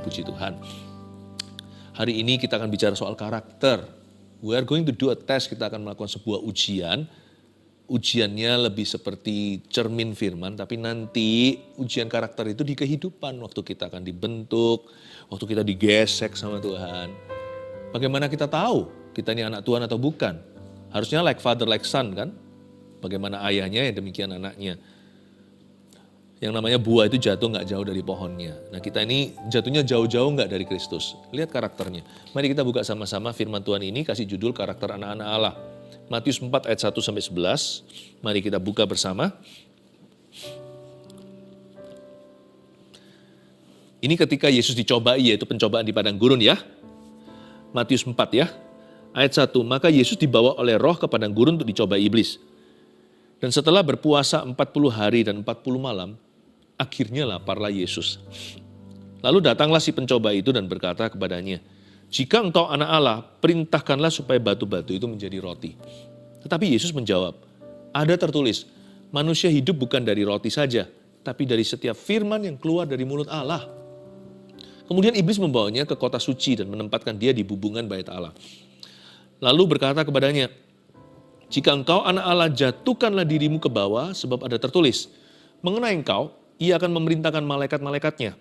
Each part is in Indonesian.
puji Tuhan. Hari ini kita akan bicara soal karakter. We are going to do a test, kita akan melakukan sebuah ujian. Ujiannya lebih seperti cermin firman, tapi nanti ujian karakter itu di kehidupan. Waktu kita akan dibentuk, waktu kita digesek sama Tuhan. Bagaimana kita tahu kita ini anak Tuhan atau bukan? Harusnya like father like son kan? Bagaimana ayahnya ya demikian anaknya. Yang namanya buah itu jatuh nggak jauh dari pohonnya. Nah kita ini jatuhnya jauh-jauh nggak dari Kristus. Lihat karakternya. Mari kita buka sama-sama firman Tuhan ini, kasih judul karakter anak-anak Allah. Matius 4 ayat 1-11. Mari kita buka bersama. Ini ketika Yesus dicobai, yaitu pencobaan di padang gurun ya. Matius 4 ya. Ayat 1. Maka Yesus dibawa oleh roh ke padang gurun untuk dicobai iblis. Dan setelah berpuasa 40 hari dan 40 malam, akhirnya laparlah Yesus. Lalu datanglah si pencoba itu dan berkata kepadanya, jika engkau anak Allah, perintahkanlah supaya batu-batu itu menjadi roti. Tetapi Yesus menjawab, ada tertulis, manusia hidup bukan dari roti saja, tapi dari setiap firman yang keluar dari mulut Allah. Kemudian iblis membawanya ke kota suci dan menempatkan dia di bubungan bait Allah. Lalu berkata kepadanya, jika engkau anak Allah, jatuhkanlah dirimu ke bawah, sebab ada tertulis, mengenai engkau, ia akan memerintahkan malaikat-malaikatnya,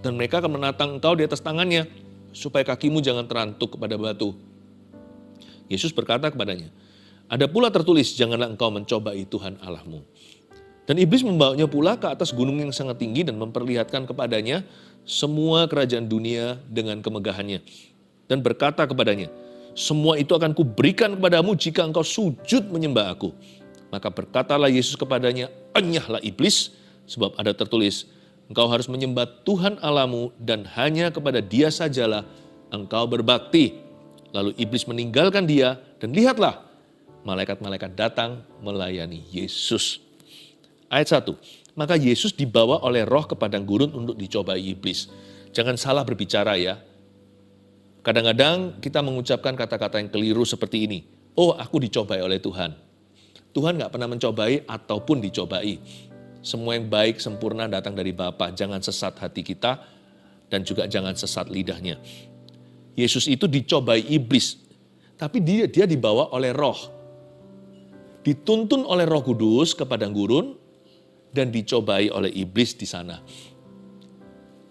dan mereka akan menatang engkau di atas tangannya, supaya kakimu jangan terantuk kepada batu. Yesus berkata kepadanya, ada pula tertulis, janganlah engkau mencobai Tuhan Allahmu. Dan iblis membawanya pula ke atas gunung yang sangat tinggi dan memperlihatkan kepadanya semua kerajaan dunia dengan kemegahannya. Dan berkata kepadanya, semua itu akan kuberikan kepadamu jika engkau sujud menyembah aku. Maka berkatalah Yesus kepadanya, enyahlah iblis, sebab ada tertulis, engkau harus menyembah Tuhan Allahmu dan hanya kepada Dia sajalah engkau berbakti. Lalu iblis meninggalkan dia dan lihatlah, malaikat-malaikat datang melayani Yesus. Ayat 1, maka Yesus dibawa oleh roh ke padang gurun untuk dicobai iblis. Jangan salah berbicara ya. Kadang-kadang kita mengucapkan kata-kata yang keliru seperti ini. Oh, aku dicobai oleh Tuhan. Tuhan gak pernah mencobai ataupun dicobai. Semua yang baik, sempurna datang dari Bapa. Jangan sesat hati kita dan juga jangan sesat lidahnya. Yesus itu dicobai iblis, tapi dia dibawa oleh roh. Dituntun oleh Roh Kudus ke padang gurun dan dicobai oleh iblis di sana.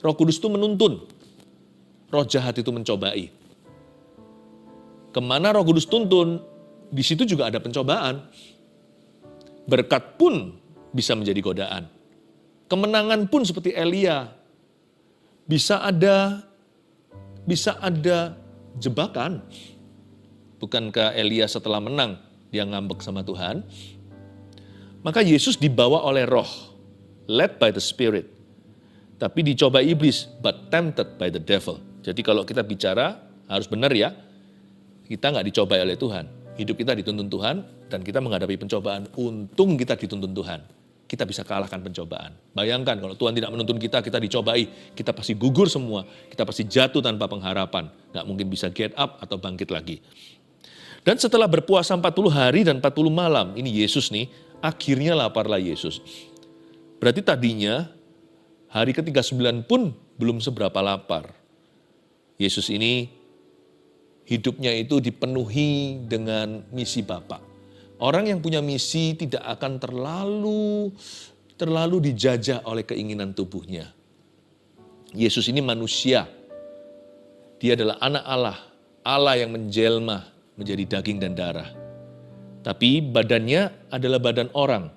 Roh Kudus itu menuntun, roh jahat itu mencobai. Kemana Roh Kudus tuntun, di situ juga ada pencobaan. Berkat pun bisa menjadi godaan. Kemenangan pun seperti Elia. Bisa ada jebakan. Bukankah Elia setelah menang, dia ngambek sama Tuhan? Maka Yesus dibawa oleh roh, led by the Spirit. Tapi dicoba iblis, but tempted by the devil. Jadi kalau kita bicara, harus benar ya. Kita nggak dicobai oleh Tuhan. Hidup kita dituntun Tuhan, dan kita menghadapi pencobaan. Untung kita dituntun Tuhan. Kita bisa kalahkan pencobaan. Bayangkan kalau Tuhan tidak menuntun kita, kita dicobai, kita pasti gugur semua. Kita pasti jatuh tanpa pengharapan. Nggak mungkin bisa get up atau bangkit lagi. Dan setelah berpuasa 40 hari dan 40 malam, ini Yesus nih, akhirnya laparlah Yesus. Berarti tadinya hari ke-39 pun belum seberapa lapar. Yesus ini hidupnya itu dipenuhi dengan misi Bapa. Orang yang punya misi tidak akan terlalu dijajah oleh keinginan tubuhnya. Yesus ini manusia. Dia adalah anak Allah. Allah yang menjelma menjadi daging dan darah. Tapi badannya adalah badan orang.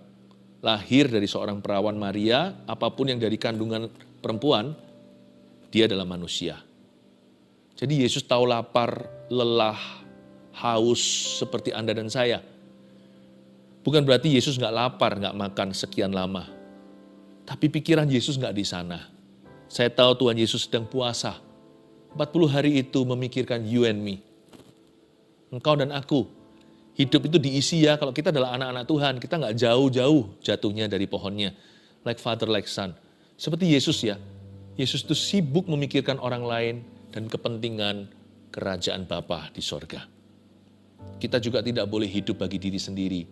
Lahir dari seorang perawan Maria, apapun yang dari kandungan perempuan, dia adalah manusia. Jadi Yesus tahu lapar, lelah, haus seperti Anda dan saya. Bukan berarti Yesus nggak lapar, nggak makan sekian lama. Tapi pikiran Yesus nggak di sana. Saya tahu Tuhan Yesus sedang puasa. 40 hari itu memikirkan you and me. Engkau dan aku. Hidup itu diisi ya, kalau kita adalah anak-anak Tuhan, kita nggak jauh-jauh jatuhnya dari pohonnya. Like father, like son. Seperti Yesus ya. Yesus itu sibuk memikirkan orang lain dan kepentingan kerajaan Bapa di sorga. Kita juga tidak boleh hidup bagi diri sendiri.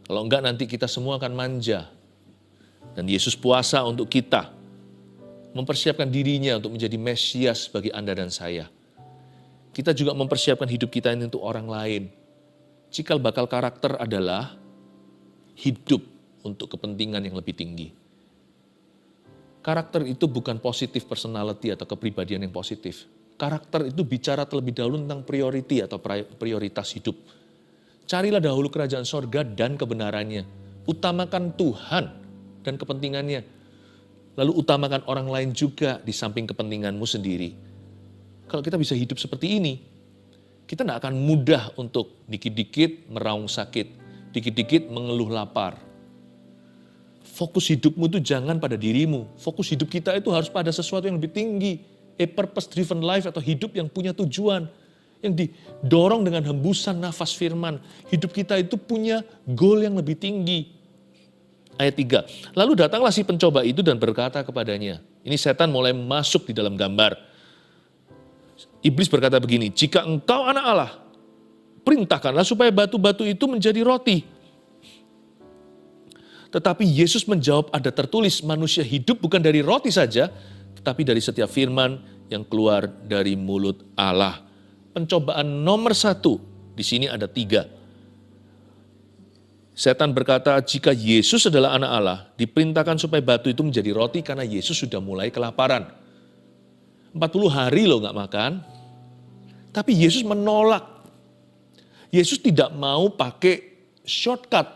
Kalau enggak nanti kita semua akan manja. Dan Yesus puasa untuk kita. mempersiapkan dirinya untuk menjadi Mesias bagi Anda dan saya. Kita juga mempersiapkan hidup kita ini untuk orang lain. Cikal bakal karakter adalah hidup untuk kepentingan yang lebih tinggi. Karakter itu bukan positif personality atau kepribadian yang positif. Karakter itu bicara terlebih dahulu tentang priority atau prioritas hidup. Carilah dahulu kerajaan sorga dan kebenarannya. Utamakan Tuhan dan kepentingannya. Lalu utamakan orang lain juga di samping kepentinganmu sendiri. Kalau kita bisa hidup seperti ini, kita tidak akan mudah untuk dikit-dikit meraung sakit, dikit-dikit mengeluh lapar. Fokus hidupmu itu jangan pada dirimu. Fokus hidup kita itu harus pada sesuatu yang lebih tinggi. A purpose-driven life atau hidup yang punya tujuan. Yang didorong dengan hembusan nafas firman. Hidup kita itu punya goal yang lebih tinggi. Ayat 3, lalu datanglah si pencoba itu dan berkata kepadanya. Ini setan mulai masuk di dalam gambar. Iblis berkata begini, jika engkau anak Allah, perintahkanlah supaya batu-batu itu menjadi roti. Tetapi Yesus menjawab, ada tertulis, manusia hidup bukan dari roti saja, tetapi dari setiap firman yang keluar dari mulut Allah. Pencobaan nomor 1, di sini ada 3. Setan berkata, jika Yesus adalah anak Allah, diperintahkan supaya batu itu menjadi roti karena Yesus sudah mulai kelaparan. 40 hari loh gak makan. Tapi Yesus menolak. Yesus tidak mau pakai shortcut.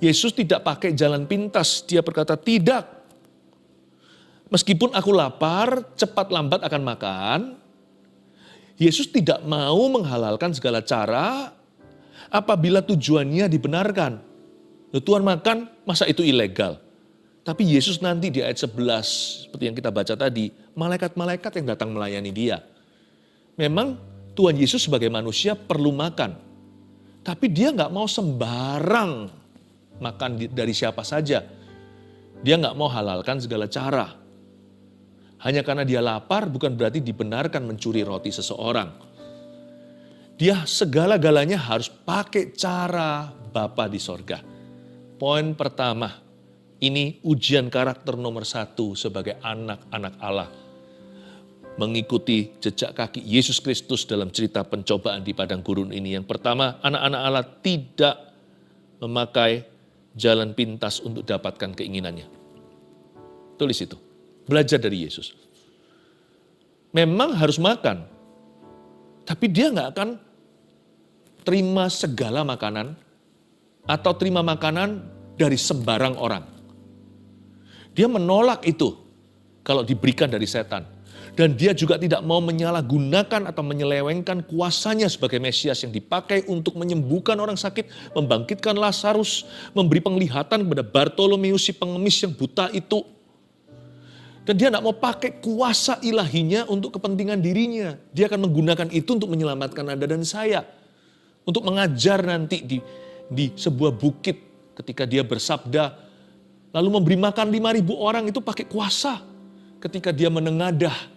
Yesus tidak pakai jalan pintas. Dia berkata, tidak. Meskipun aku lapar, cepat lambat akan makan. Yesus tidak mau menghalalkan segala cara apabila tujuannya dibenarkan. Tuhan makan, masa itu ilegal? Tapi Yesus nanti di ayat 11, seperti yang kita baca tadi, malaikat-malaikat yang datang melayani dia. Memang Tuhan Yesus sebagai manusia perlu makan. Tapi dia nggak mau sembarang makan dari siapa saja. Dia nggak mau halalkan segala cara. Hanya karena dia lapar bukan berarti dibenarkan mencuri roti seseorang. Dia segala-galanya harus pakai cara Bapa di sorga. Poin pertama, ini ujian karakter nomor 1 sebagai anak-anak Allah. Mengikuti jejak kaki Yesus Kristus dalam cerita pencobaan di padang gurun ini. Yang pertama, anak-anak Allah tidak memakai jalan pintas untuk dapatkan keinginannya. Tulis itu, belajar dari Yesus. Memang harus makan, tapi dia nggak akan terima segala makanan atau terima makanan dari sembarang orang. Dia menolak itu kalau diberikan dari setan. Dan dia juga tidak mau menyalahgunakan atau menyelewengkan kuasanya sebagai Mesias yang dipakai untuk menyembuhkan orang sakit, membangkitkan Lazarus, memberi penglihatan kepada Bartolomeus si pengemis yang buta itu. Dan dia tidak mau pakai kuasa ilahinya untuk kepentingan dirinya. Dia akan menggunakan itu untuk menyelamatkan Anda dan saya. Untuk mengajar nanti di sebuah bukit ketika dia bersabda. Lalu memberi makan 5.000 orang itu pakai kuasa. Ketika dia menengadah.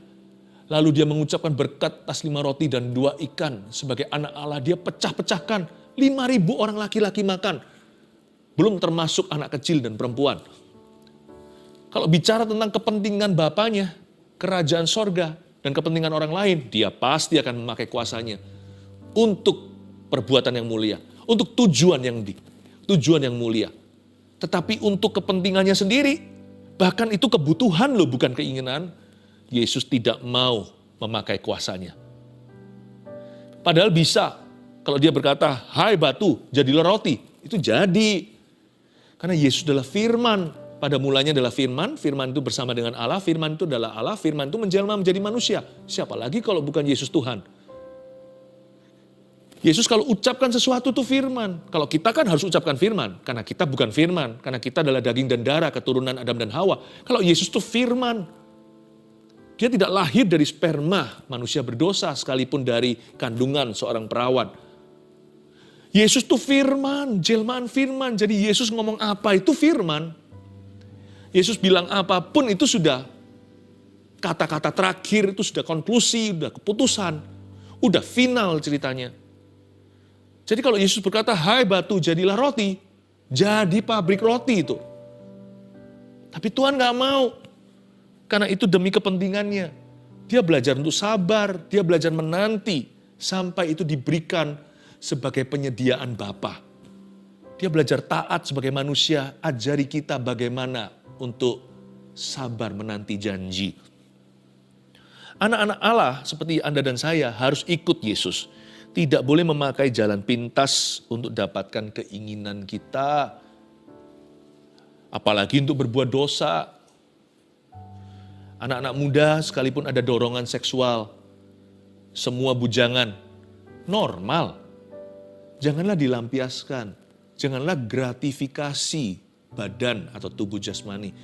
Lalu dia mengucapkan berkat atas 5 roti dan 2 ikan. Sebagai anak Allah dia pecah-pecahkan. 5.000 orang laki-laki makan. Belum termasuk anak kecil dan perempuan. Kalau bicara tentang kepentingan Bapaknya, kerajaan sorga, dan kepentingan orang lain, dia pasti akan memakai kuasanya untuk perbuatan yang mulia, untuk tujuan yang mulia. Tetapi untuk kepentingannya sendiri, bahkan itu kebutuhan loh, bukan keinginan, Yesus tidak mau memakai kuasanya. Padahal bisa, kalau dia berkata, hai batu, jadilah roti, itu jadi. Karena Yesus adalah firman. Pada mulanya adalah firman, firman itu bersama dengan Allah, firman itu adalah Allah, firman itu menjelma menjadi manusia. Siapa lagi kalau bukan Yesus Tuhan? Yesus kalau ucapkan sesuatu itu firman. Kalau kita kan harus ucapkan firman, karena kita bukan firman, karena kita adalah daging dan darah, keturunan Adam dan Hawa. Kalau Yesus itu firman, dia tidak lahir dari sperma manusia berdosa, sekalipun dari kandungan seorang perawan. Yesus itu firman, jelmaan firman. Jadi Yesus ngomong apa itu firman. Yesus bilang apapun itu sudah kata-kata terakhir, itu sudah konklusi, sudah keputusan, udah final ceritanya. Jadi kalau Yesus berkata, hai batu jadilah roti, jadi pabrik roti itu. Tapi Tuhan gak mau. Karena itu demi kepentingannya. Dia belajar untuk sabar, dia belajar menanti sampai itu diberikan sebagai penyediaan Bapa. Dia belajar taat sebagai manusia, ajari kita bagaimana untuk sabar menanti janji. Anak-anak Allah seperti Anda dan saya harus ikut Yesus. Tidak boleh memakai jalan pintas untuk dapatkan keinginan kita. Apalagi untuk berbuat dosa. Anak-anak muda sekalipun ada dorongan seksual, semua bujangan, normal. Janganlah dilampiaskan, janganlah gratifikasi badan atau tubuh jasmani.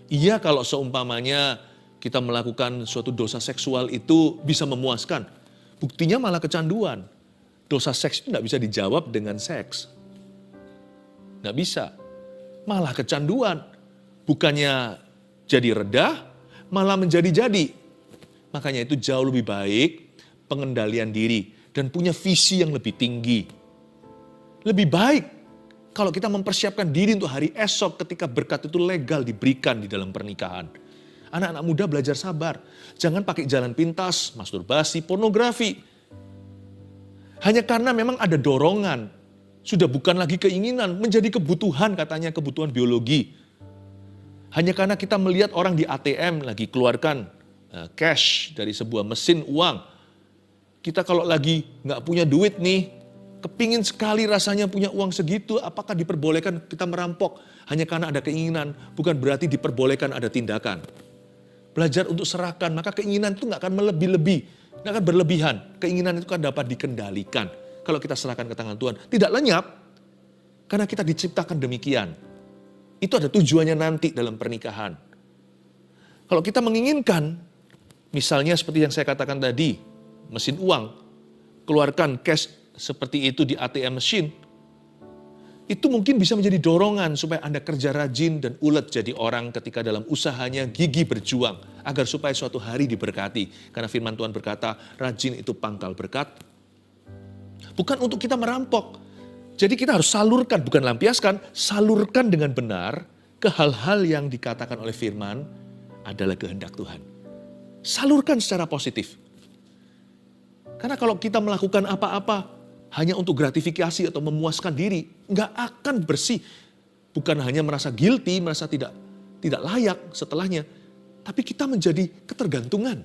Iya kalau seumpamanya kita melakukan suatu dosa seksual itu bisa memuaskan. Buktinya malah kecanduan. Dosa seks itu nggak bisa dijawab dengan seks. Nggak bisa. Malah kecanduan. Bukannya jadi reda, malah menjadi-jadi. Makanya itu jauh lebih baik pengendalian diri dan punya visi yang lebih tinggi. Lebih baik kalau kita mempersiapkan diri untuk hari esok ketika berkat itu legal diberikan di dalam pernikahan. Anak-anak muda belajar sabar. Jangan pakai jalan pintas, masturbasi, pornografi. Hanya karena memang ada dorongan. Sudah bukan lagi keinginan, menjadi kebutuhan katanya, kebutuhan biologi. Hanya karena kita melihat orang di ATM lagi keluarkan cash dari sebuah mesin uang. Kita kalau lagi nggak punya duit nih, kepingin sekali rasanya punya uang segitu, apakah diperbolehkan kita merampok? Hanya karena ada keinginan, bukan berarti diperbolehkan ada tindakan. Belajar untuk serahkan, maka keinginan itu nggak akan melebih-lebih, nggak akan berlebihan. Keinginan itu kan dapat dikendalikan. Kalau kita serahkan ke tangan Tuhan, tidak lenyap, karena kita diciptakan demikian. Itu ada tujuannya nanti dalam pernikahan. Kalau kita menginginkan, misalnya seperti yang saya katakan tadi, mesin uang, keluarkan cash seperti itu di ATM mesin, itu mungkin bisa menjadi dorongan supaya Anda kerja rajin dan ulet jadi orang ketika dalam usahanya gigih berjuang agar supaya suatu hari diberkati. Karena firman Tuhan berkata, rajin itu pangkal berkat. Bukan untuk kita merampok. Jadi kita harus salurkan, bukan lampiaskan, salurkan dengan benar ke hal-hal yang dikatakan oleh firman adalah kehendak Tuhan. Salurkan secara positif. Karena kalau kita melakukan apa-apa hanya untuk gratifikasi atau memuaskan diri, nggak akan bersih. Bukan hanya merasa guilty, merasa tidak layak setelahnya, tapi kita menjadi ketergantungan.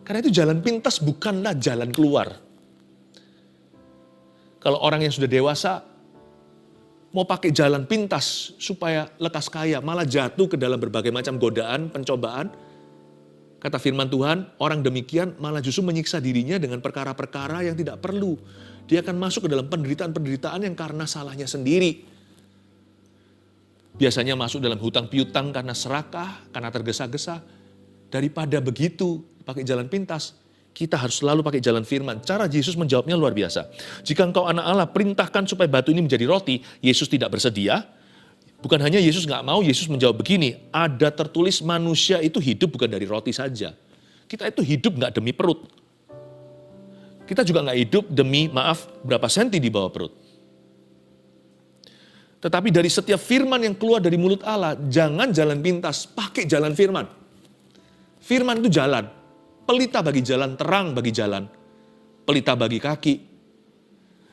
Karena itu jalan pintas bukanlah jalan keluar. Kalau orang yang sudah dewasa mau pakai jalan pintas supaya lekas kaya, malah jatuh ke dalam berbagai macam godaan, pencobaan. Kata firman Tuhan, orang demikian malah justru menyiksa dirinya dengan perkara-perkara yang tidak perlu. Dia akan masuk ke dalam penderitaan-penderitaan yang karena salahnya sendiri. Biasanya masuk dalam hutang piutang karena serakah, karena tergesa-gesa. Daripada begitu, pakai jalan pintas, kita harus selalu pakai jalan firman. Cara Yesus menjawabnya luar biasa. Jika engkau anak Allah, perintahkan supaya batu ini menjadi roti. Yesus tidak bersedia. Bukan hanya Yesus nggak mau, Yesus menjawab begini, ada tertulis manusia itu hidup bukan dari roti saja. Kita itu hidup nggak demi perut. Kita juga nggak hidup demi, berapa senti di bawah perut. Tetapi dari setiap firman yang keluar dari mulut Allah, jangan jalan pintas, pakai jalan firman. Firman itu jalan, pelita bagi jalan, terang bagi jalan, pelita bagi kaki.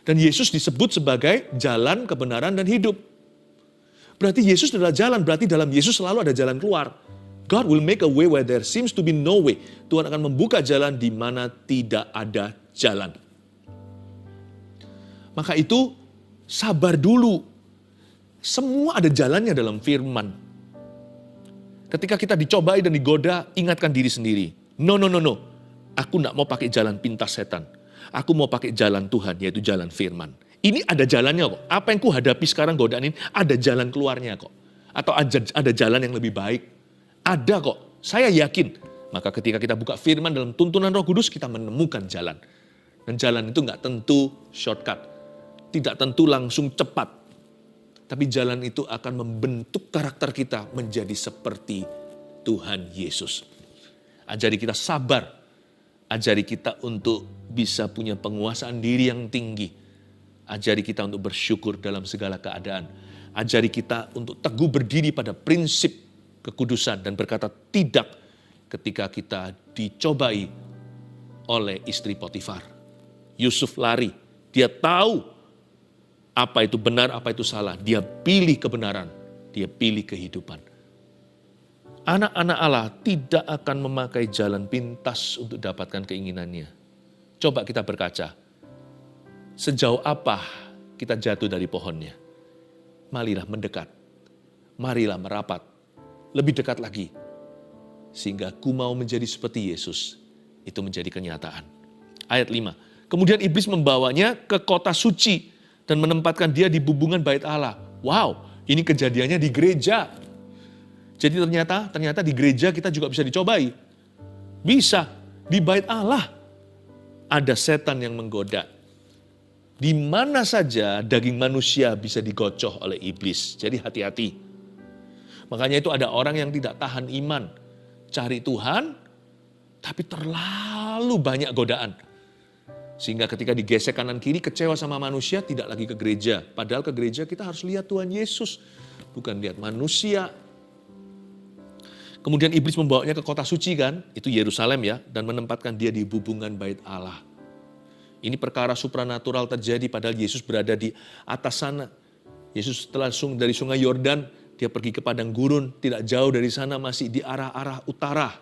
Dan Yesus disebut sebagai jalan, kebenaran, dan hidup. Berarti Yesus adalah jalan, berarti dalam Yesus selalu ada jalan keluar. God will make a way where there seems to be no way. Tuhan akan membuka jalan di mana tidak ada jalan. Maka itu sabar dulu. Semua ada jalannya dalam firman. Ketika kita dicobai dan digoda, ingatkan diri sendiri. No. Aku tidak mau pakai jalan pintas setan. Aku mau pakai jalan Tuhan, yaitu jalan firman. Ini ada jalannya kok. Apa yang ku hadapi sekarang godaan ini, ada jalan keluarnya kok. Atau ada jalan yang lebih baik. Ada kok. Saya yakin. Maka ketika kita buka firman dalam tuntunan Roh Kudus, kita menemukan jalan. Dan jalan itu nggak tentu shortcut. Tidak tentu langsung cepat. Tapi jalan itu akan membentuk karakter kita menjadi seperti Tuhan Yesus. Ajari kita sabar. Ajari kita untuk bisa punya penguasaan diri yang tinggi. Ajari kita untuk bersyukur dalam segala keadaan. Ajari kita untuk teguh berdiri pada prinsip kekudusan dan berkata tidak ketika kita dicobai oleh istri Potifar. Yusuf lari, dia tahu apa itu benar, apa itu salah. Dia pilih kebenaran, dia pilih kehidupan. Anak-anak Allah tidak akan memakai jalan pintas untuk dapatkan keinginannya. Coba kita berkaca, sejauh apa kita jatuh dari pohonnya. Marilah mendekat, marilah merapat, lebih dekat lagi. Sehingga ku mau menjadi seperti Yesus, itu menjadi kenyataan. Ayat 5, kemudian iblis membawanya ke kota suci dan menempatkan dia di bubungan bait Allah. Wow, ini kejadiannya di gereja. Jadi ternyata di gereja kita juga bisa dicobai. Bisa, di bait Allah ada setan yang menggoda. Di mana saja daging manusia bisa digocoh oleh iblis. Jadi hati-hati. Makanya itu ada orang yang tidak tahan iman. Cari Tuhan, tapi terlalu banyak godaan. Sehingga ketika digesek kanan kiri, kecewa sama manusia, tidak lagi ke gereja. Padahal ke gereja kita harus lihat Tuhan Yesus, bukan lihat manusia. Kemudian iblis membawanya ke kota suci kan, itu Yerusalem ya, dan menempatkan dia di bubungan bait Allah. Ini perkara supranatural terjadi padahal Yesus berada di atas sana. Yesus setelah dari sungai Yordan, dia pergi ke padang gurun, tidak jauh dari sana masih di arah-arah utara.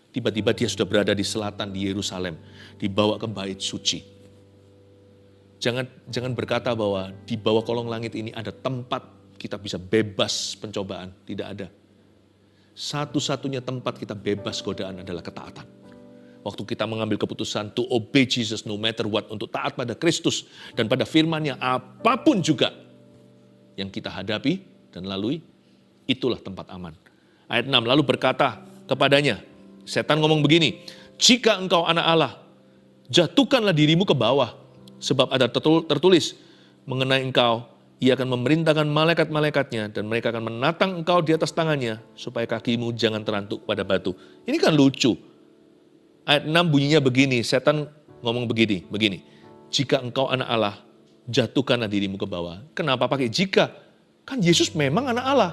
Tiba-tiba dia sudah berada di selatan di Yerusalem, dibawa ke bait suci. Jangan berkata bahwa di bawah kolong langit ini ada tempat kita bisa bebas pencobaan, tidak ada. Satu-satunya tempat kita bebas godaan adalah ketaatan. Waktu kita mengambil keputusan to obey Jesus no matter what, untuk taat pada Kristus dan pada firman-Nya, apapun juga yang kita hadapi dan lalui, itulah tempat aman. Ayat 6, lalu berkata kepadanya, setan ngomong begini, jika engkau anak Allah, jatuhkanlah dirimu ke bawah, sebab ada tertulis mengenai engkau, ia akan memerintahkan malaikat-malaikatnya dan mereka akan menatang engkau di atas tangannya supaya kakimu jangan terantuk pada batu. Ini kan lucu. Ayat 6 bunyinya begini, setan ngomong begini. Jika engkau anak Allah, jatuhkanlah dirimu ke bawah. Kenapa pakai jika? Kan Yesus memang anak Allah.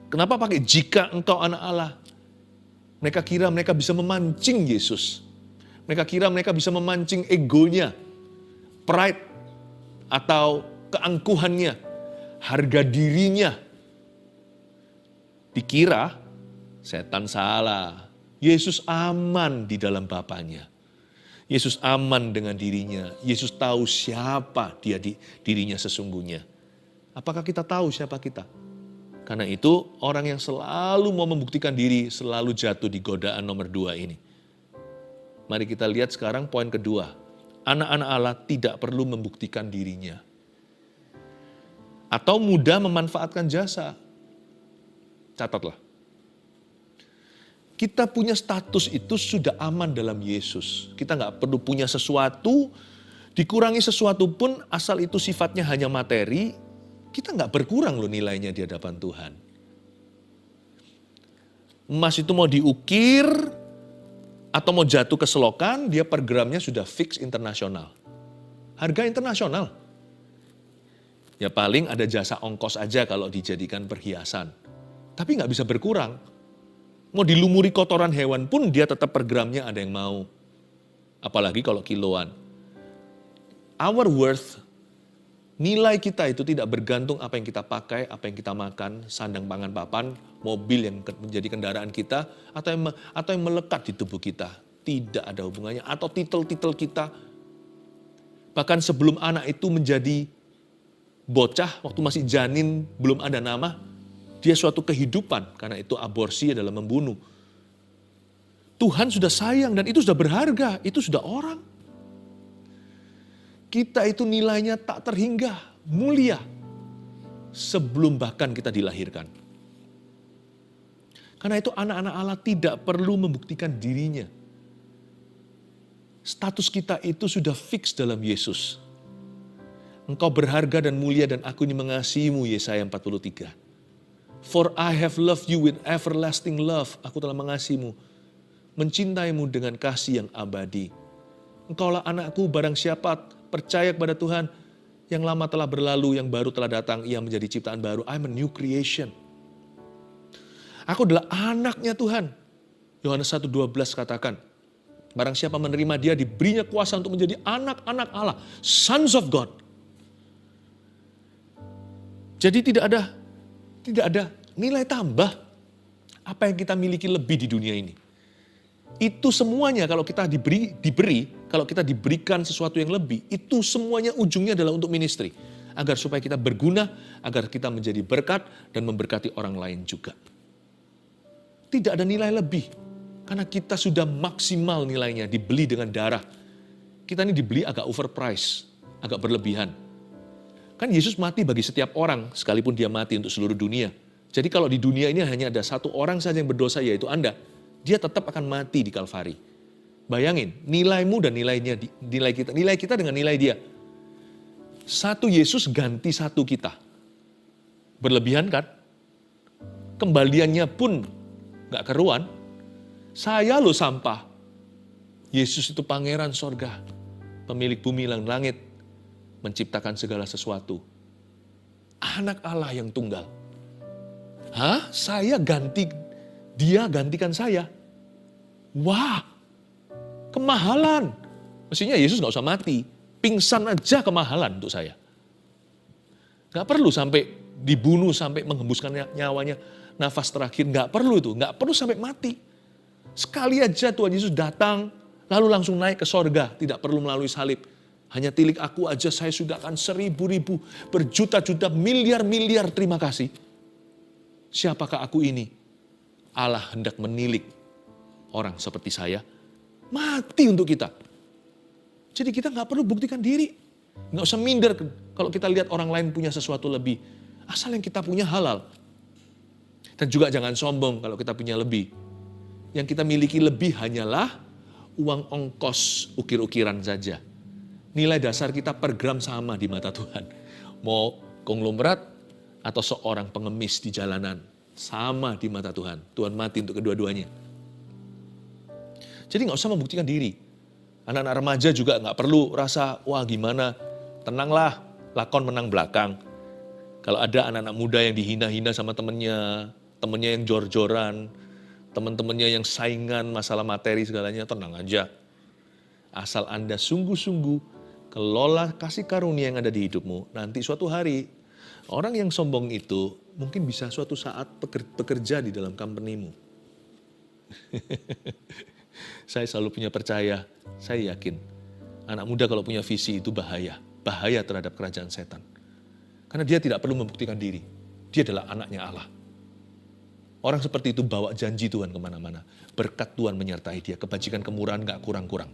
Kenapa pakai jika engkau anak Allah? Mereka kira mereka bisa memancing Yesus. Mereka kira mereka bisa memancing egonya, pride, atau keangkuhannya, harga dirinya. Dikira setan salah. Yesus aman di dalam Bapanya. Yesus aman dengan dirinya. Yesus tahu siapa dirinya sesungguhnya. Apakah kita tahu siapa kita? Karena itu orang yang selalu mau membuktikan diri selalu jatuh di godaan nomor 2 ini. Mari kita lihat sekarang poin kedua. Anak-anak Allah tidak perlu membuktikan dirinya. Atau mudah memanfaatkan jasa. Catatlah. Kita punya status itu sudah aman dalam Yesus. Kita nggak perlu punya sesuatu, dikurangi sesuatu pun asal itu sifatnya hanya materi, kita nggak berkurang loh nilainya di hadapan Tuhan. Emas itu mau diukir atau mau jatuh ke selokan, dia per gramnya sudah fix internasional. Harga internasional. Ya paling ada jasa ongkos aja kalau dijadikan perhiasan. Tapi nggak bisa berkurang. Mau dilumuri kotoran hewan pun dia tetap per gramnya ada yang mau. Apalagi kalau kiloan. Our worth, nilai kita itu tidak bergantung apa yang kita pakai, apa yang kita makan, sandang pangan papan, mobil yang menjadi kendaraan kita, atau yang melekat di tubuh kita. Tidak ada hubungannya. Atau titel-titel kita. Bahkan sebelum anak itu menjadi bocah, waktu masih janin, belum ada nama, dia suatu kehidupan, karena itu aborsi adalah membunuh. Tuhan sudah sayang dan itu sudah berharga, itu sudah orang. Kita itu nilainya tak terhingga, mulia, sebelum bahkan kita dilahirkan. Karena itu anak-anak Allah tidak perlu membuktikan dirinya. Status kita itu sudah fix dalam Yesus. Engkau berharga dan mulia dan aku ini mengasihimu, Yesaya 43. For I have loved you with everlasting love. Aku telah mengasihimu, mencintaimu dengan kasih yang abadi. Engkaulah anakku, barang siapa percaya kepada Tuhan, yang lama telah berlalu, yang baru telah datang, ia menjadi ciptaan baru. I'm a new creation. Aku adalah anaknya Tuhan. Yohanes 1:12 katakan, barang siapa menerima dia diberinya kuasa untuk menjadi anak-anak Allah, sons of God. Jadi tidak ada nilai tambah apa yang kita miliki lebih di dunia ini. Itu semuanya kalau kita kalau kita diberikan sesuatu yang lebih, itu semuanya ujungnya adalah untuk ministry. Agar supaya kita berguna, agar kita menjadi berkat dan memberkati orang lain juga. Tidak ada nilai lebih. Karena kita sudah maksimal nilainya, dibeli dengan darah. Kita ini dibeli agak overprice, agak berlebihan. Kan Yesus mati bagi setiap orang, sekalipun dia mati untuk seluruh dunia. Jadi kalau di dunia ini hanya ada satu orang saja yang berdosa, yaitu Anda, dia tetap akan mati di Kalvari. Bayangin, nilaimu dan nilai kita dengan nilai dia. Satu Yesus ganti satu kita. Berlebihan kan? Kembaliannya pun gak keruan. Saya loh sampah. Yesus itu pangeran sorga, pemilik bumi dan langit, menciptakan segala sesuatu. Anak Allah yang tunggal. Saya dia gantikan saya. Wah, kemahalan. Mestinya Yesus gak usah mati. Pingsan aja kemahalan untuk saya. Gak perlu sampai dibunuh, sampai menghembuskan nyawanya, nafas terakhir. Gak perlu itu, gak perlu sampai mati. Sekali aja Tuhan Yesus datang, lalu langsung naik ke sorga. Tidak perlu melalui salib. Hanya tilik aku aja saya sudah akan 1000, berjuta-juta, miliar-miliar terima kasih. Siapakah aku ini? Allah hendak menilik orang seperti saya. Mati untuk kita. Jadi kita gak perlu buktikan diri. Gak usah minder kalau kita lihat orang lain punya sesuatu lebih. Asal yang kita punya halal. Dan juga jangan sombong kalau kita punya lebih. Yang kita miliki lebih hanyalah uang ongkos ukir-ukiran saja. Nilai dasar kita per gram sama di mata Tuhan. Mau konglomerat atau seorang pengemis di jalanan, sama di mata Tuhan. Tuhan mati untuk kedua-duanya. Jadi gak usah membuktikan diri. Anak-anak remaja juga gak perlu rasa, wah gimana, tenanglah, lakon menang belakang. Kalau ada anak-anak muda yang dihina-hina sama temennya yang jor-joran, teman-temannya yang saingan masalah materi segalanya, tenang aja. Asal Anda sungguh-sungguh kelola kasih karunia yang ada di hidupmu, nanti suatu hari orang yang sombong itu mungkin bisa suatu saat bekerja di dalam company-mu. Saya selalu punya percaya, saya yakin anak muda kalau punya visi itu bahaya terhadap kerajaan setan. Karena dia tidak perlu membuktikan diri, dia adalah anaknya Allah. Orang seperti itu bawa janji Tuhan kemana-mana. Berkat Tuhan menyertai dia. Kebajikan kemurahan gak kurang-kurang.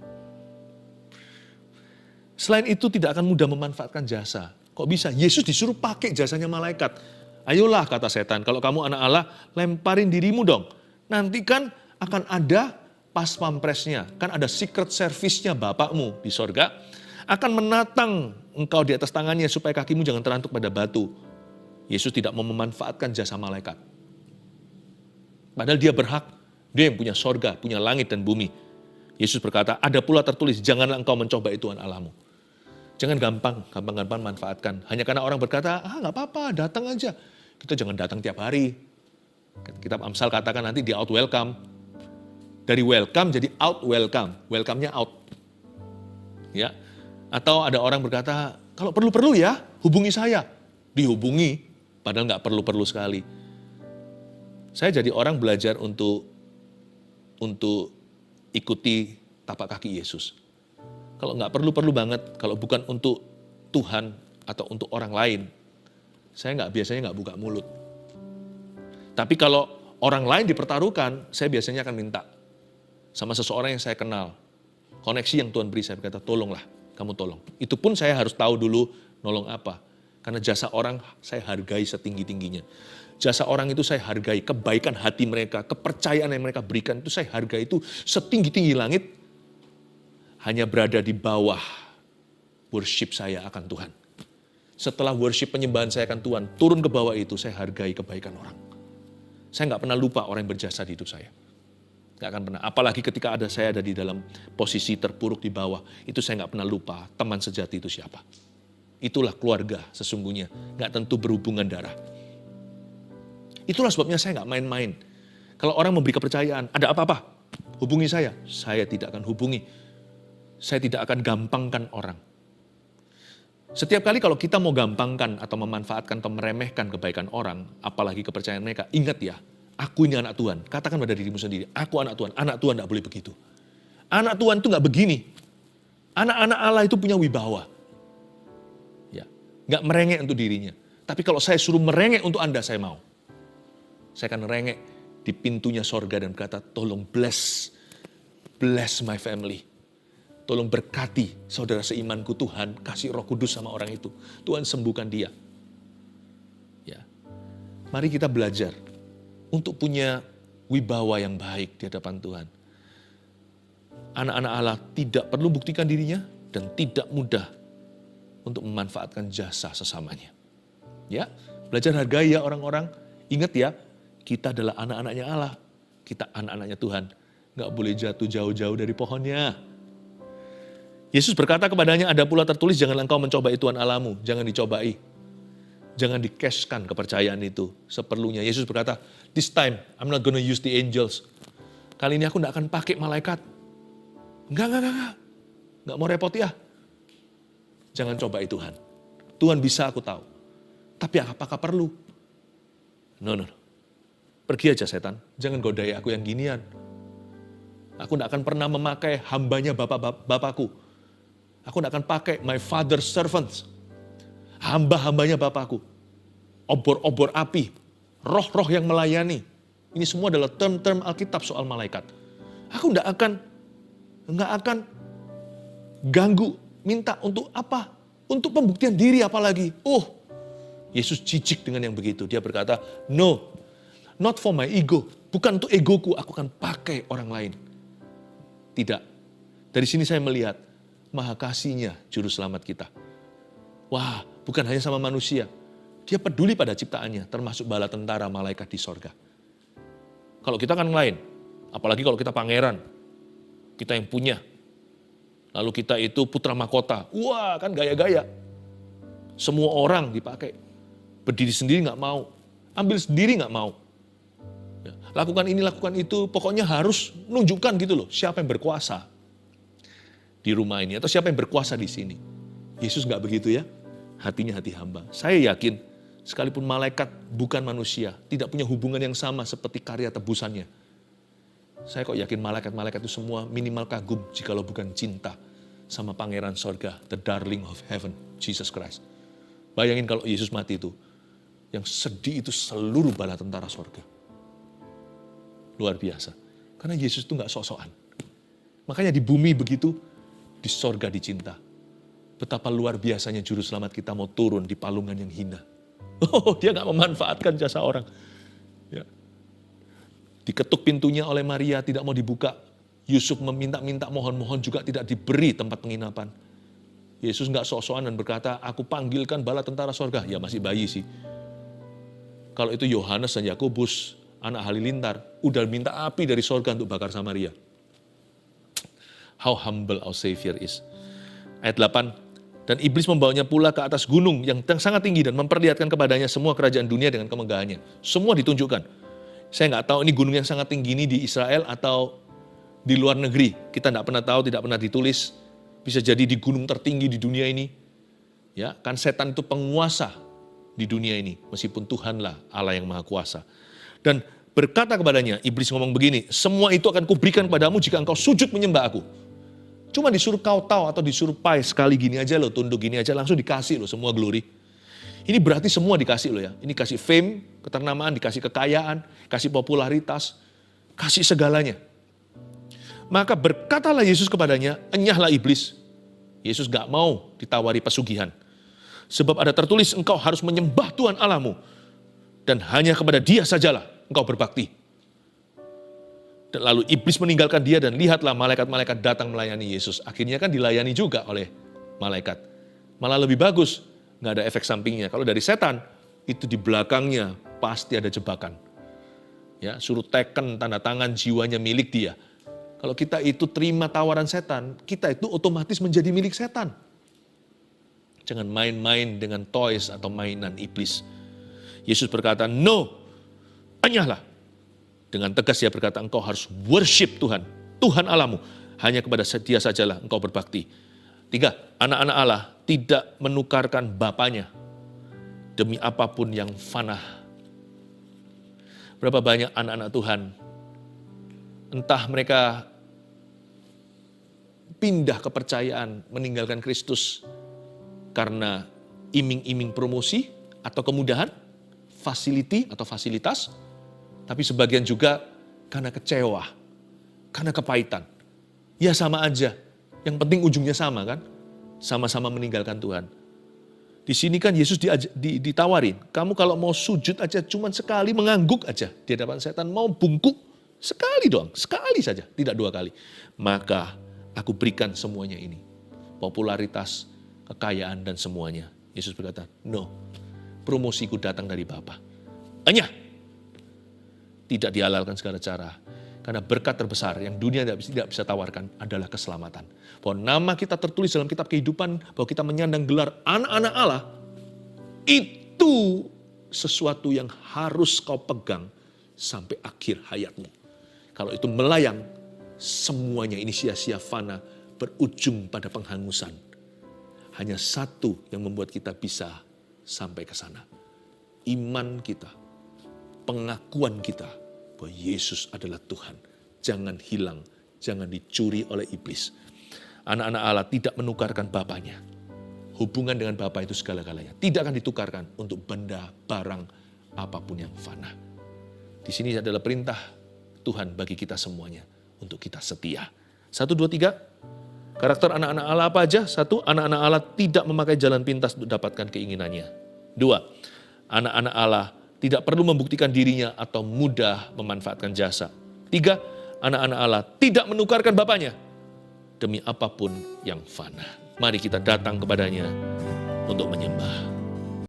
Selain itu tidak akan mudah memanfaatkan jasa. Kok bisa? Yesus disuruh pakai jasanya malaikat. Ayolah kata setan, kalau kamu anak Allah, lemparin dirimu dong. Nanti kan akan ada pas pampresnya. Kan ada secret service-nya Bapakmu di sorga. Akan menatang engkau di atas tangannya supaya kakimu jangan terantuk pada batu. Yesus tidak mau memanfaatkan jasa malaikat. Padahal dia berhak, dia yang punya sorga, punya langit dan bumi. Yesus berkata, ada pula tertulis, janganlah engkau mencobai Tuhan Allahmu. Jangan gampang manfaatkan. Hanya karena orang berkata, gak apa-apa, datang aja. Kita jangan datang tiap hari. Kitab Amsal katakan nanti di out welcome. Dari welcome jadi out welcome. Welcome-nya out. Ya. Atau ada orang berkata, kalau perlu-perlu ya, hubungi saya. Dihubungi, padahal gak perlu-perlu sekali. Saya jadi orang belajar untuk ikuti tapak kaki Yesus. Kalau nggak perlu banget, kalau bukan untuk Tuhan atau untuk orang lain, saya biasanya nggak buka mulut. Tapi kalau orang lain dipertaruhkan, saya biasanya akan minta sama seseorang yang saya kenal. Koneksi yang Tuhan beri, saya berkata, tolonglah, kamu tolong. Itu pun saya harus tahu dulu nolong apa. Karena jasa orang saya hargai setinggi-tingginya. Jasa orang itu saya hargai, kebaikan hati mereka, kepercayaan yang mereka berikan itu saya hargai itu setinggi-tinggi langit. Hanya berada di bawah worship saya akan Tuhan. Setelah worship penyembahan saya akan Tuhan, turun ke bawah itu saya hargai kebaikan orang. Saya nggak pernah lupa orang yang berjasa di hidup saya. Nggak akan pernah. Apalagi ketika saya ada di dalam posisi terpuruk di bawah, itu saya nggak pernah lupa teman sejati itu siapa. Itulah keluarga sesungguhnya, nggak tentu berhubungan darah. Itulah sebabnya saya nggak main-main. Kalau orang memberi kepercayaan, ada apa-apa, hubungi saya. Saya tidak akan hubungi. Saya tidak akan gampangkan orang. Setiap kali kalau kita mau gampangkan atau memanfaatkan atau meremehkan kebaikan orang, apalagi kepercayaan mereka, ingat ya, aku ini anak Tuhan. Katakan pada dirimu sendiri, aku anak Tuhan. Anak Tuhan tidak boleh begitu. Anak Tuhan itu nggak begini. Anak-anak Allah itu punya wibawa. Ya, nggak merengek untuk dirinya. Tapi kalau saya suruh merengek untuk Anda, saya mau. Saya akan merengek di pintunya sorga dan berkata, tolong bless my family. Tolong berkati saudara seimanku Tuhan, kasih Roh Kudus sama orang itu. Tuhan sembuhkan dia. Ya. Mari kita belajar untuk punya wibawa yang baik di hadapan Tuhan. Anak-anak Allah tidak perlu buktikan dirinya dan tidak mudah untuk memanfaatkan jasa sesamanya. Ya, belajar hargai ya orang-orang. Ingat ya, kita adalah anak-anaknya Allah. Kita anak-anaknya Tuhan. Nggak boleh jatuh jauh-jauh dari pohonnya. Yesus berkata kepadanya, ada pula tertulis, janganlah engkau mencobai Tuhan Allahmu. Jangan dicobai. Jangan dikeskan kepercayaan itu seperlunya. Yesus berkata, this time I'm not gonna use the angels. Kali ini aku nggak akan pakai malaikat. Enggak. Nggak mau repot ya. Jangan cobai Tuhan. Tuhan bisa, aku tahu. Tapi apakah perlu? No. Pergi aja setan. Jangan godai aku yang ginian. Aku tidak akan pernah memakai hambanya bapakku. Aku tidak akan pakai my father's servants. Hamba-hambanya Bapakku. Obor-obor api. Roh-roh yang melayani. Ini semua adalah term-term Alkitab soal malaikat. Aku tidak akan ganggu, minta untuk apa? Untuk pembuktian diri apalagi. Yesus jijik dengan yang begitu. Dia berkata, no, not for my ego. Bukan untuk egoku, aku akan pakai orang lain. Tidak. Dari sini saya melihat maha kasihnya juru selamat kita. Wah, bukan hanya sama manusia. Dia peduli pada ciptaannya, termasuk bala tentara malaikat di sorga. Kalau kita kan lain, apalagi kalau kita pangeran, kita yang punya. Lalu kita itu putra mahkota, wah kan gaya-gaya. Semua orang dipakai. Berdiri sendiri nggak mau, ambil sendiri nggak mau. Ya, lakukan ini, lakukan itu, pokoknya harus nunjukkan gitu loh, siapa yang berkuasa di rumah ini, atau siapa yang berkuasa di sini. Yesus nggak begitu ya, hatinya hati hamba. Saya yakin, sekalipun malaikat bukan manusia, tidak punya hubungan yang sama seperti karya tebusannya. Saya kok yakin malaikat-malaikat itu semua minimal kagum jikalau bukan cinta sama pangeran sorga, the darling of heaven, Jesus Christ. Bayangin kalau Yesus mati itu, yang sedih itu seluruh bala tentara sorga. Luar biasa. Karena Yesus itu nggak sok-sokan. Makanya di bumi begitu, di sorga dicinta. Betapa luar biasanya juru selamat kita mau turun di palungan yang hina. Dia nggak memanfaatkan jasa orang. Ya. Diketuk pintunya oleh Maria, tidak mau dibuka. Yusuf meminta-minta, mohon-mohon juga tidak diberi tempat penginapan. Yesus nggak sok-sokan dan berkata, aku panggilkan bala tentara sorga. Ya masih bayi sih. Kalau itu Yohanes dan Yakobus, anak halilintar, udah minta api dari sorga untuk bakar Samaria. How humble our Savior is. Ayat 8, dan iblis membawanya pula ke atas gunung yang sangat tinggi dan memperlihatkan kepadanya semua kerajaan dunia dengan kemegahannya. Semua ditunjukkan. Saya nggak tahu ini gunung yang sangat tinggi ini di Israel atau di luar negeri. Kita nggak pernah tahu, tidak pernah ditulis. Bisa jadi di gunung tertinggi di dunia ini. Ya, kan setan itu penguasa di dunia ini. Meskipun Tuhanlah Allah yang maha kuasa. Dan berkata kepadanya, iblis ngomong begini, semua itu akan kuberikan padamu jika engkau sujud menyembah aku. Cuma disuruh kau tahu atau disuruh pai sekali gini aja loh, tunduk gini aja, langsung dikasih loh semua glory. Ini berarti semua dikasih loh ya. Ini kasih fame, keternamaan, dikasih kekayaan, kasih popularitas, kasih segalanya. Maka berkatalah Yesus kepadanya, enyahlah iblis. Yesus gak mau ditawari pesugihan. Sebab ada tertulis, engkau harus menyembah Tuhan Allahmu. Dan hanya kepada dia sajalah engkau berbakti. Dan lalu iblis meninggalkan dia dan lihatlah malaikat-malaikat datang melayani Yesus. Akhirnya kan dilayani juga oleh malaikat. Malah lebih bagus, gak ada efek sampingnya. Kalau dari setan, itu di belakangnya pasti ada jebakan. Ya, suruh teken tanda tangan jiwanya milik dia. Kalau kita itu terima tawaran setan, kita itu otomatis menjadi milik setan. Jangan main-main dengan toys atau mainan iblis. Yesus berkata, no, enyahlah. Dan Dengan tegas dia berkata, engkau harus worship Tuhan, Tuhan Allahmu. Hanya kepada dia sajalah engkau berbakti. 3, anak-anak Allah tidak menukarkan bapanya demi apapun yang fana. Berapa banyak anak-anak Tuhan, entah mereka pindah kepercayaan, meninggalkan Kristus karena iming-iming promosi atau kemudahan, fasiliti atau fasilitas, tapi sebagian juga karena kecewa, karena kepahitan. Ya sama aja, yang penting ujungnya sama kan, sama-sama meninggalkan Tuhan. Di sini kan Yesus ditawarin, kamu kalau mau sujud aja cuman sekali, mengangguk aja di hadapan setan, mau bungkuk sekali doang, sekali saja, tidak 2 kali. Maka aku berikan semuanya ini, popularitas, kekayaan dan semuanya. Yesus berkata, no, promosiku datang dari Bapa. Hanya tidak dihalalkan segala cara. Karena berkat terbesar yang dunia tidak bisa tawarkan adalah keselamatan. Bahwa nama kita tertulis dalam kitab kehidupan, bahwa kita menyandang gelar anak-anak Allah, itu sesuatu yang harus kau pegang sampai akhir hayatmu. Kalau itu melayang, semuanya ini sia-sia fana, berujung pada penghangusan. Hanya satu yang membuat kita bisa sampai ke sana. Iman kita, pengakuan kita bahwa Yesus adalah Tuhan. Jangan hilang, jangan dicuri oleh iblis. Anak-anak Allah tidak menukarkan bapanya. Hubungan dengan Bapa itu segala-galanya. Tidak akan ditukarkan untuk benda, barang, apapun yang fana. Di sini adalah perintah Tuhan bagi kita semuanya. Untuk kita setia. 1, 2, 3. Karakter anak-anak Allah apa aja? 1, anak-anak Allah tidak memakai jalan pintas untuk dapatkan keinginannya. 2, anak-anak Allah tidak perlu membuktikan dirinya atau mudah memanfaatkan jasa. 3, anak-anak Allah tidak menukarkan bapanya demi apapun yang fana. Mari kita datang kepadanya untuk menyembah.